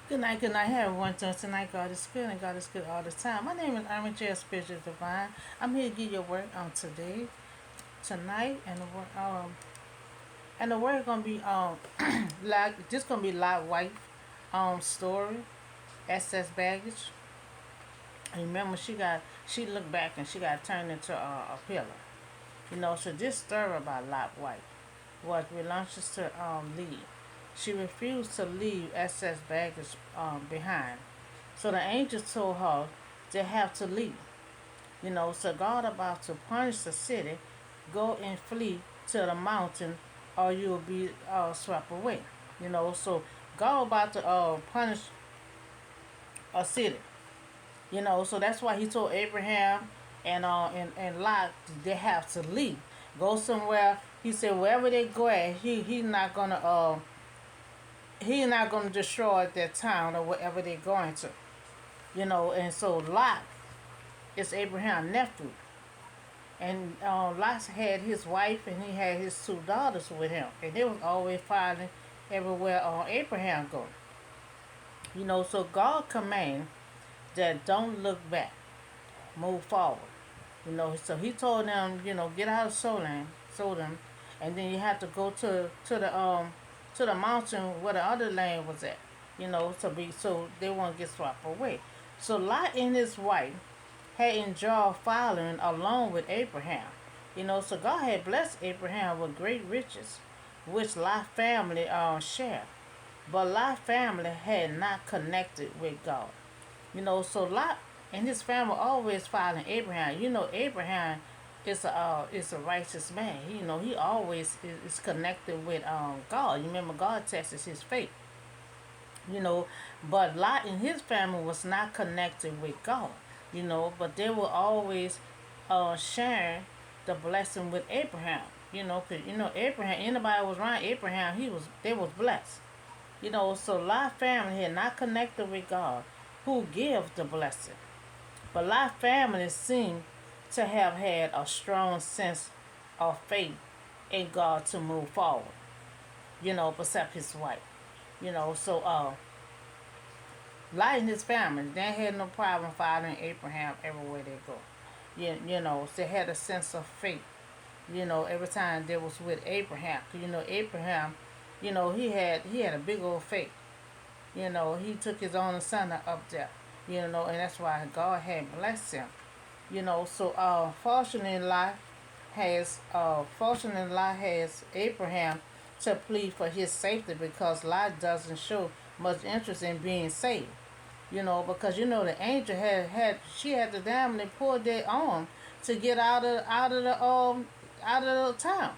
Good night, hey everyone. So tonight, God is good and God is good all the time. My name is Irma J. Spiritual Divine. I'm here to give you a word on today, tonight, and the word gonna be like this gonna be live white story, SS baggage. And remember, she looked back and she got turned into a pillar. So this story about Lot White was reluctant to leave. She refused to leave SS baggage behind. So the angel told her they have to leave. So God about to punish the city, go and flee to the mountain or you'll be swept away. So God about to punish a city. So that's why he told Abraham and Lot they have to leave. Go somewhere. He said wherever they go at, he's not gonna destroy their town or whatever they're going to. And so Lot is Abraham's nephew. And Lot had his wife and he had his two daughters with him. And they was always following everywhere Abraham go. So God command that don't look back, move forward. So he told them, get out of Sodom, and then you have to go to the mountain where the other land was at. So they won't get swept away. So Lot and his wife had enjoyed following along with Abraham. So God had blessed Abraham with great riches, which Lot family shared. But Lot family had not connected with God. So Lot and his family always following Abraham. Abraham is a righteous man. He always is connected with God. You remember God tested his faith. You know, but Lot and his family was not connected with God. But they were always sharing the blessing with Abraham. Cause Abraham, anybody was around Abraham, they was blessed. So Lot family had not connected with God, who gives the blessing. But Lot family seemed to have had a strong sense of faith in God to move forward. Except his wife. So Lot and his family, they had no problem following Abraham everywhere they go. So they had a sense of faith. Every time they was with Abraham, 'cause Abraham, he had a big old faith. He took his only son up there. And that's why God had blessed him. So fortunately Lot has Abraham to plead for his safety because Lot doesn't show much interest in being saved. Because the angel had the damn they pulled their arm to get out of the town.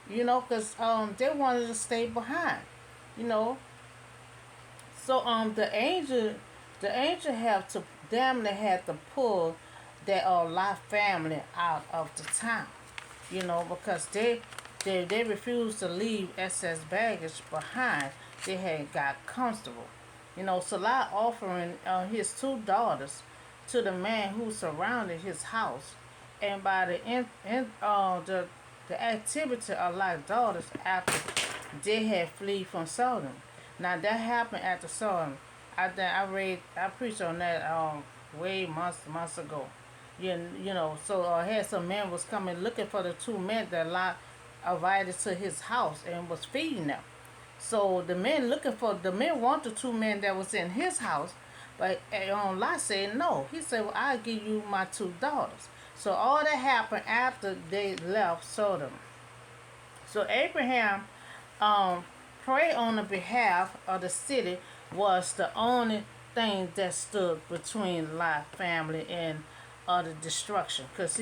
Because they wanted to stay behind. You know, so the angel have to damn they had to pull that Lot family out of the town. Because they refused to leave SS baggage behind. They had got comfortable. So Lot offering his two daughters to the man who surrounded his house, and by the activity of Lot's daughters after they had fled from Sodom. Now that happened after Sodom. I preached on that way months ago. So had some men was coming looking for the two men that Lot invited to his house and was feeding them. So the men want the two men that was in his house, but Lot said no. He said, "Well, I'll give you my two daughters." So all that happened after they left Sodom. So Abraham um, prayed on the behalf of the city was the only thing that stood between Lot family and the destruction. Cause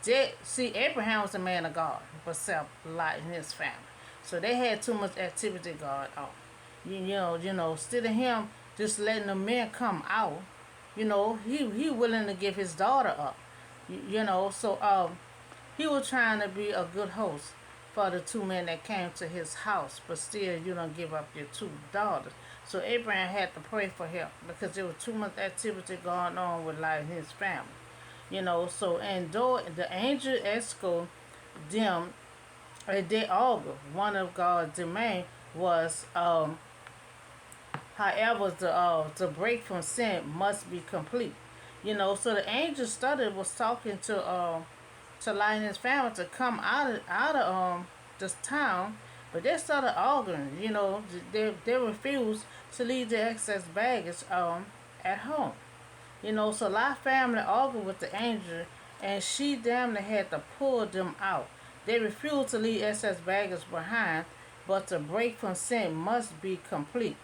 Abraham was a man of God, except Lot and his family. So they had too much activity going on. Instead of him just letting the men come out, he willing to give his daughter up. So he was trying to be a good host for the two men that came to his house, but still you don't give up your two daughters. So Abraham had to pray for him because there was too much activity going on with like his family. So and though the angel escorted them, they all one of God's demand was However, the break from sin must be complete. So the angel started was talking to Lot and his family to come out of this town, but they started arguing. They refused to leave the excess baggage at home. So Lot family argued with the angel, and she damn near had to pull them out. They refused to leave excess baggage behind, but the break from sin must be complete.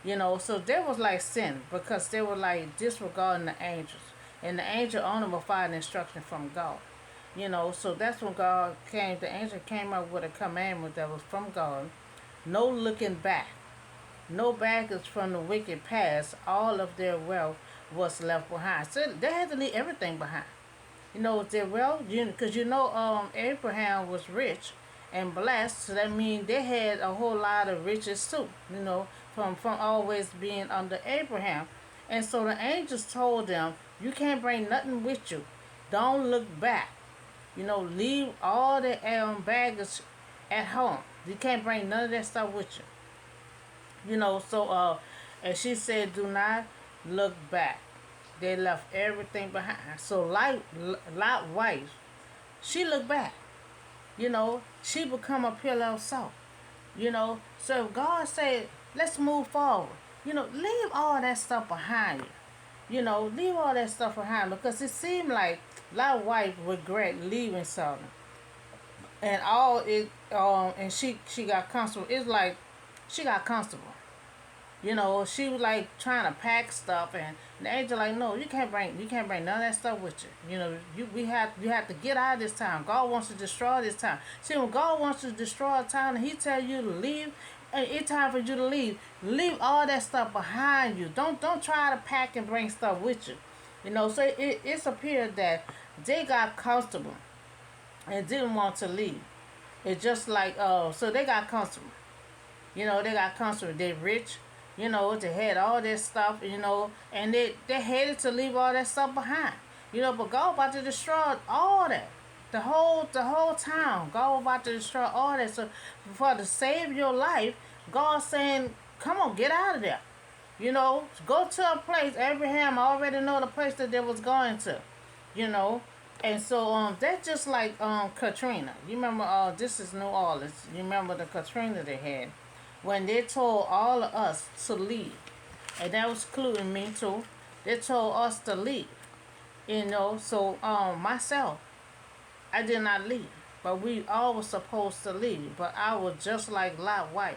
So there was like sin because they were like disregarding the angels, and the angel only will find instruction from God. So that's when God came. The angel came up with a commandment that was from God. No looking back, no baggage from the wicked past. All of their wealth was left behind. So they had to leave everything behind. Their wealth, because Abraham was rich and blessed. So that means they had a whole lot of riches too. From always being under Abraham. And so the angels told them, you can't bring nothing with you. Don't look back. Leave all the baggage at home. You can't bring none of that stuff with you. And she said, do not look back. They left everything behind. So Lot wife, she looked back. She become a pillar of salt. So God said, let's move forward. Leave all that stuff behind you. Leave all that stuff behind because it seemed like Lot wife regret leaving something. And and she got comfortable. It's like she got comfortable. She was like trying to pack stuff, and the angel like, no, you can't bring none of that stuff with you. You have to get out of this town. God wants to destroy this town. See, when God wants to destroy a town, and He tell you to leave, and it's time for you to leave. Leave all that stuff behind you. Don't try to pack and bring stuff with you. So it's appeared that they got comfortable and didn't want to leave. It's just like so they got comfortable. They got comfortable. They rich. They had all this stuff, and they hated to leave all that stuff behind. But God about to destroy all that. The whole town. God about to destroy all that. So for to save your life, God saying, come on, get out of there. Go to a place. Abraham already know the place that they was going to. And so that's just like Katrina. You remember this is New Orleans. You remember the Katrina they had when they told all of us to leave, and that was including me too. They told us to leave, So myself, I did not leave, but we all were supposed to leave. But I was just like Lot White.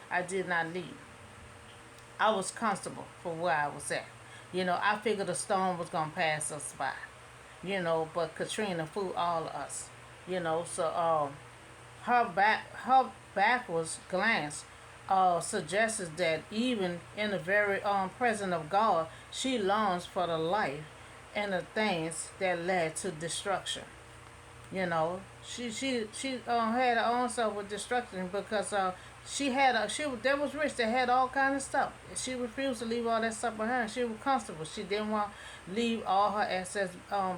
I did not leave. I was comfortable for where I was at. I figured the storm was gonna pass us by. But Katrina fooled all of us. So her backwards glance suggests that even in the very presence of God, she longs for the life and the things that led to destruction. She had her own self with destruction because they was rich. They had all kind of stuff. She refused to leave all that stuff behind. She was comfortable. She didn't want to leave all her excess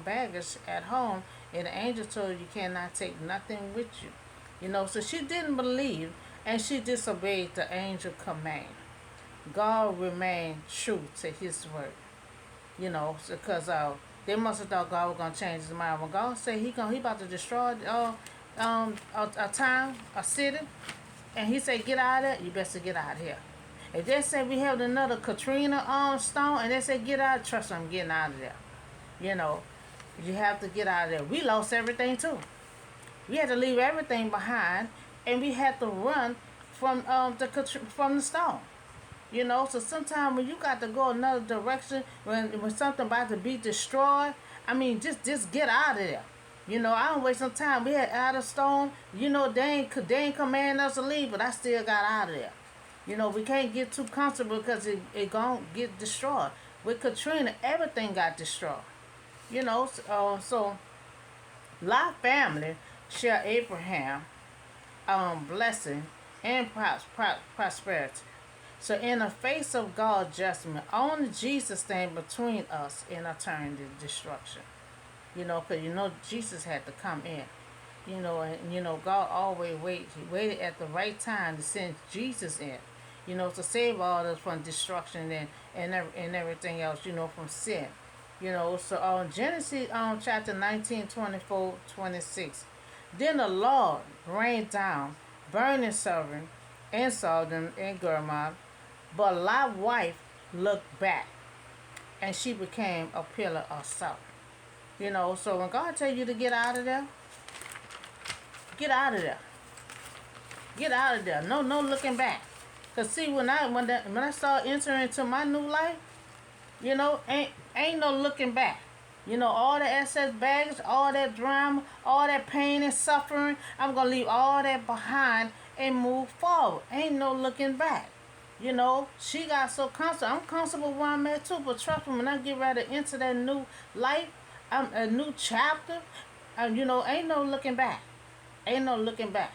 baggage at home. And the angel told her, you cannot take nothing with you. So she didn't believe, and she disobeyed the angel command. God remained true to His word. Because they must have thought God was gonna change His mind. When God said He about to destroy a town, a city, and He said get out of there, you better get out of here. If they say we have another Katrina storm, and they say get out, trust me, I'm getting out of there. You have to get out of there. We lost everything too. We had to leave everything behind, and we had to run from the storm. So sometimes when you got to go another direction, when something about to be destroyed, I mean, just get out of there. I don't waste some time. We had out of storm. They ain't command us to leave, but I still got out of there. We can't get too comfortable because it gonna get destroyed. With Katrina, everything got destroyed. So Lot family share Abraham blessing and prosperity. So in the face of God's judgment, only Jesus stand between us and eternity destruction. Because Jesus had to come in. And God always waited. He waited at the right time to send Jesus in. to save all us from destruction and everything else, from sin. So Genesis chapter 19, 24, 26. Then the Lord rained down burning sulfur and Sodom and Gomorrah, but Lot's wife looked back and she became a pillar of salt. So when God tell you to get out of there, get out of there. Get out of there. No looking back. Cause see, when I start entering into my new life, ain't no looking back. All the excess baggage, all that drama, all that pain and suffering, I'm gonna leave all that behind and move forward. Ain't no looking back. She got so comfortable. I'm comfortable where I'm at too, but trust me, when I get ready to enter that new life, a new chapter, ain't no looking back. Ain't no looking back.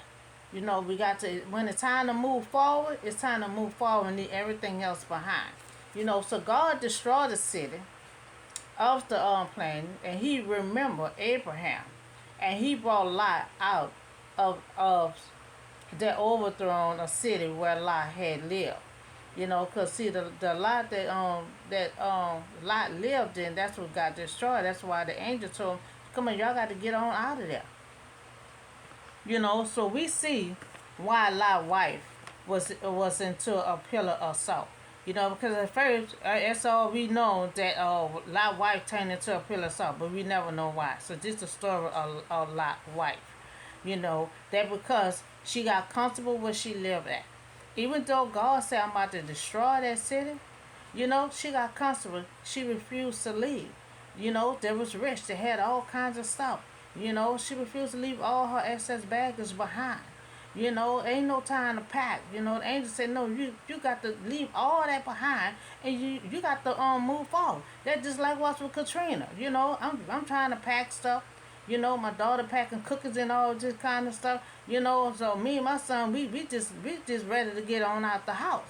We got to, when it's time to move forward, it's time to move forward and leave everything else behind. So God destroyed the city of the plain, and he remembered Abraham, and he brought Lot out of the overthrown a city where Lot had lived. Cause see the Lot that Lot lived in, that's what got destroyed. That's why the angel told him, "Come on, y'all got to get on out of there." So we see why Lot's wife was into a pillar of salt. Because at first, that's all we know, that Lot's wife turned into a pillar of salt, but we never know why. So this is the story of Lot's wife. That because she got comfortable where she lived at. Even though God said, "I'm about to destroy that city," she got comfortable. She refused to leave. They was rich. They had all kinds of stuff. She refused to leave all her excess baggage behind. Ain't no time to pack. The angel said, "No, you got to leave all that behind, and you got to move forward." That just like what's with Katrina. I'm trying to pack stuff. My daughter packing cookies and all this kind of stuff. So me and my son, we just ready to get on out the house.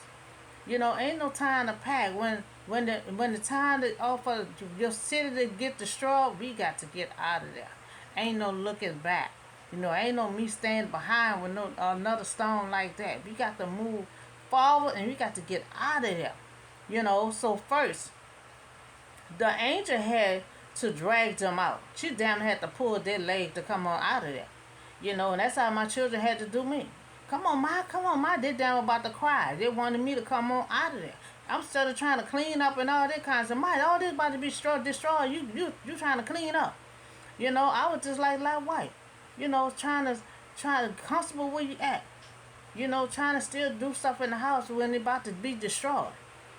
Ain't no time to pack. When the time for your city to get destroyed, we got to get out of there. Ain't no looking back. Ain't no me standing behind with no another stone like that. We got to move forward and we got to get out of there. So first, the angel had to drag them out. She damn had to pull their leg to come on out of there. And that's how my children had to do me. Come on, Ma. They damn about to cry. They wanted me to come on out of there. I'm still trying to clean up and all that kind of stuff. Ma, all this about to be destroyed. You trying to clean up. I was just like white. Trying to comfortable where you at. Trying to still do stuff in the house when it about to be destroyed.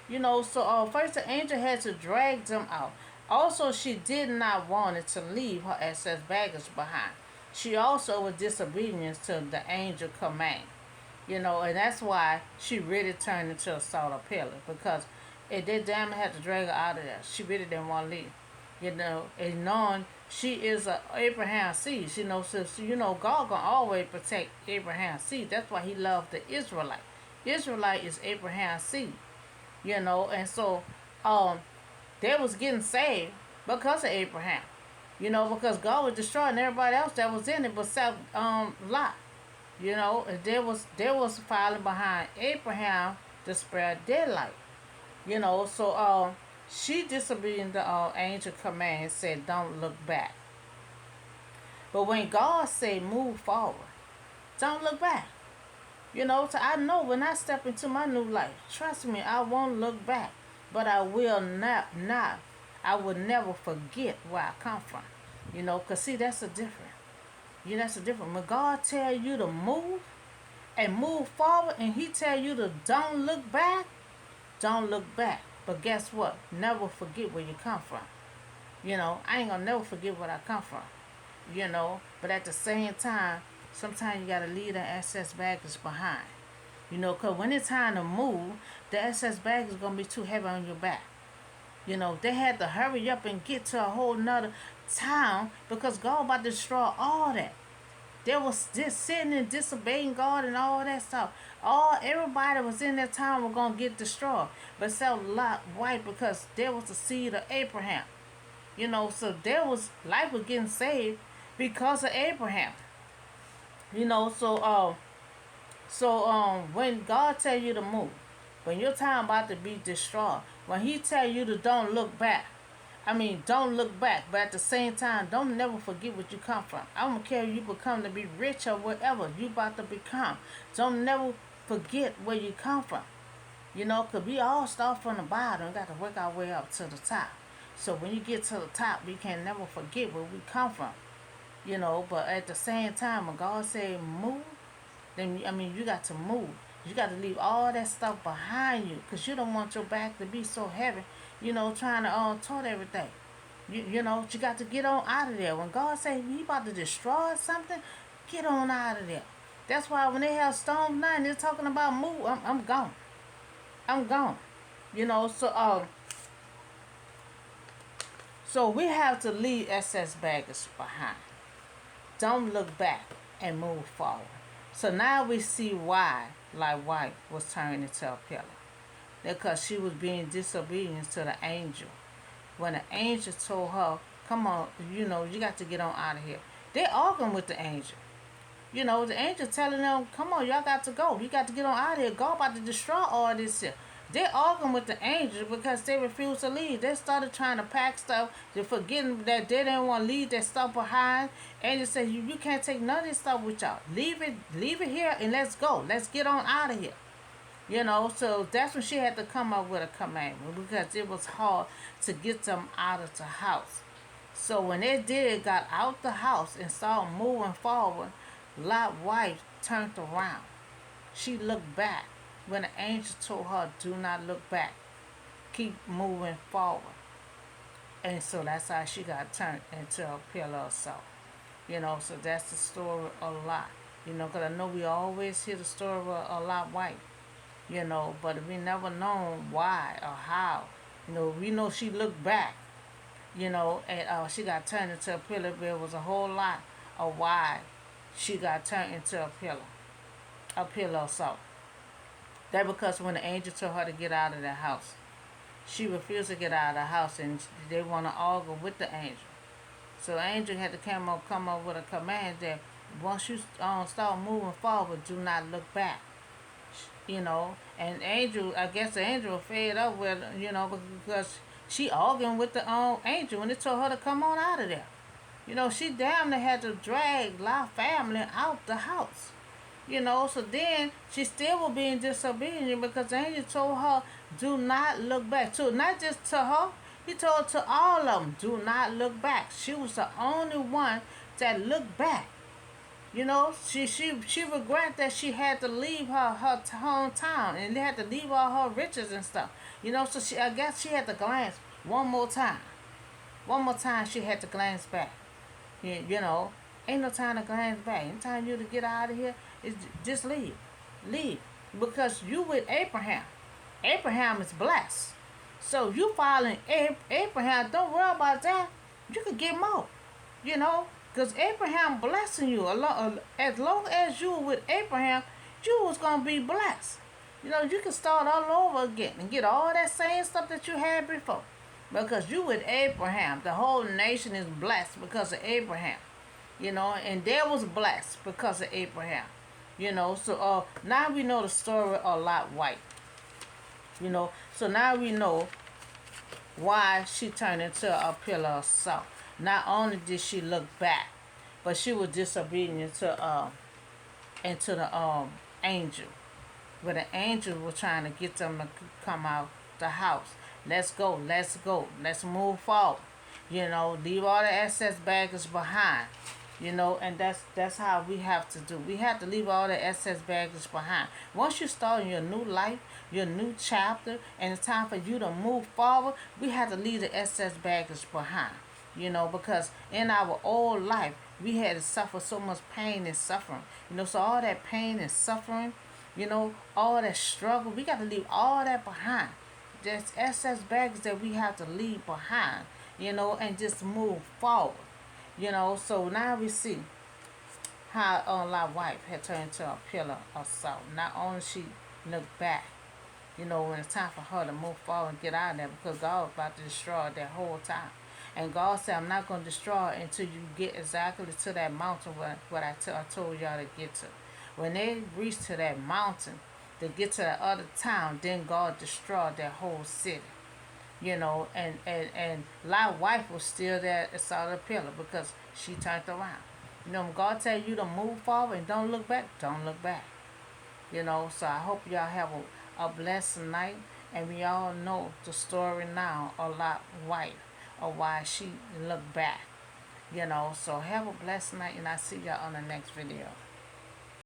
So first the angel had to drag them out. Also, she did not want it to leave her excess baggage behind. She also was disobedient to the angel command. And that's why she really turned into a salt of pillar, because if they damn had to drag her out of there, she really didn't want to leave. And knowing she is a Abraham seed, so God gonna always protect Abraham's seed. That's why he loved the Israelite. Israelite is Abraham's seed. And so they was getting saved because of Abraham. Because God was destroying everybody else that was in it except Lot. And they was following behind Abraham to spread their light. So she disobeyed the angel command and said, "Don't look back." But when God said, "Move forward," don't look back. So I know when I step into my new life, trust me, I won't look back. But I will not, I will never forget where I come from. Because see, that's the difference. That's the difference. When God tell you to move and move forward, and he tell you to don't look back, don't look back. But guess what? Never forget where you come from. I ain't gonna never forget where I come from. But at the same time, sometimes you gotta leave the excess baggage behind. Because when it's time to move, the excess baggage is gonna be too heavy on your back. They had to hurry up and get to a whole nother town because God about to destroy all that. They was just sitting and disobeying God and all that stuff. Everybody was in that town was gonna get destroyed, but so Lot white because there was the seed of Abraham. So there was life was getting saved because of Abraham. So when God tell you to move, When your time about to be destroyed, when he tell you to don't look back, I mean, don't look back, but at the same time, don't never forget what you come from. I don't care if you become to be rich or whatever you about to become. Don't never forget where you come from. You know, because we all start from the bottom and got to work our way up to the top. So when you get to the top, we can never forget where we come from. You know, but at the same time, when God said move, then, I mean, you got to move. You got to leave all that stuff behind you because you don't want your back to be so heavy, you know, trying to tote everything. You know, you got to get on out of there. When God say he about to destroy something, get on out of there. That's why when they have Storm 9, they're talking about move. I'm gone. I'm gone. You know, so we have to leave excess baggage behind. Don't look back and move forward. So now we see why like White was turned into a pillar. Because she was being disobedient to the angel. When the angel told her, come on, you know, you got to get on out of here. They arguing with the angel. You know, the angel telling them, come on, y'all got to go. You got to get on out of here. God about to destroy all this here. They arguing with the angel because they refused to leave. They started trying to pack stuff. They're forgetting that they didn't want to leave their stuff behind. Angel said, you can't take none of this stuff with y'all. Leave it here and let's go. Let's get on out of here. You know, so that's when she had to come up with a commandment because it was hard to get them out of the house. So when they got out the house and started moving forward, Lot's wife turned around. She looked back when the angel told her, do not look back. Keep moving forward. And so that's how she got turned into a pillar of salt. You know, so that's the story of Lot. You know, because I know we always hear the story of Lot's wife. You know, but we never known why or how. You know, we know she looked back, you know, and she got turned into a pillar, but it was a whole lot of why she got turned into a pillar of salt. That because when the angel told her to get out of the house, she refused to get out of the house, and they want to argue with the angel. So the angel had to come up with a command that once you start moving forward, do not look back. You know, and angel, I guess the angel fed up with, you know, because she arguing with the angel when they told her to come on out of there. You know, she damn near had to drag Lot family out the house. You know, so then she still was being disobedient because the angel told her, do not look back. So not just to her, he told to all of them, do not look back. She was the only one that looked back. You know, she regret that she had to leave her hometown and they had to leave all her riches and stuff. You know, so I guess she had to glance one more time. One more time she had to glance back. You know, ain't no time to glance back. Any time you to get out of here, is just leave. Leave. Because you with Abraham. Abraham is blessed. So you following Abraham, don't worry about that. You could get more. You know, because Abraham blessing you. As long as you were with Abraham, you was going to be blessed. You know, you can start all over again and get all that same stuff that you had before. Because you with Abraham. The whole nation is blessed because of Abraham. You know, and they was blessed because of Abraham. You know, so now we know the story of Lot White. You know, so now we know why she turned into a pillar of salt. Not only did she look back, but she was disobedient to the angel. But the angel was trying to get them to come out the house. Let's go, let's move forward. You know, leave all the excess baggage behind. You know, and that's how we have to do. We have to leave all the excess baggage behind. Once you start your new life, your new chapter, and it's time for you to move forward, we have to leave the excess baggage behind. You know, because in our old life, we had to suffer so much pain and suffering. You know, so all that pain and suffering, you know, all that struggle, we got to leave all that behind. There's excess baggage that we have to leave behind, you know, and just move forward. You know, so now we see how Lot's wife had turned into a pillar of salt. Not only she looked back, you know, when it's time for her to move forward and get out of there because God was about to destroy it that whole time. And God said, I'm not going to destroy it until you get exactly to that mountain what I told y'all to get to. When they reached to that mountain, to get to the other town, then God destroyed that whole city. And Lot's wife was still there at the pillar because she turned around. When God tell you to move forward and don't look back, don't look back. So I hope y'all have a blessed night, and we all know the story now of Lot's wife, or why she looked back. So have a blessed night, and I'll see y'all on the next video.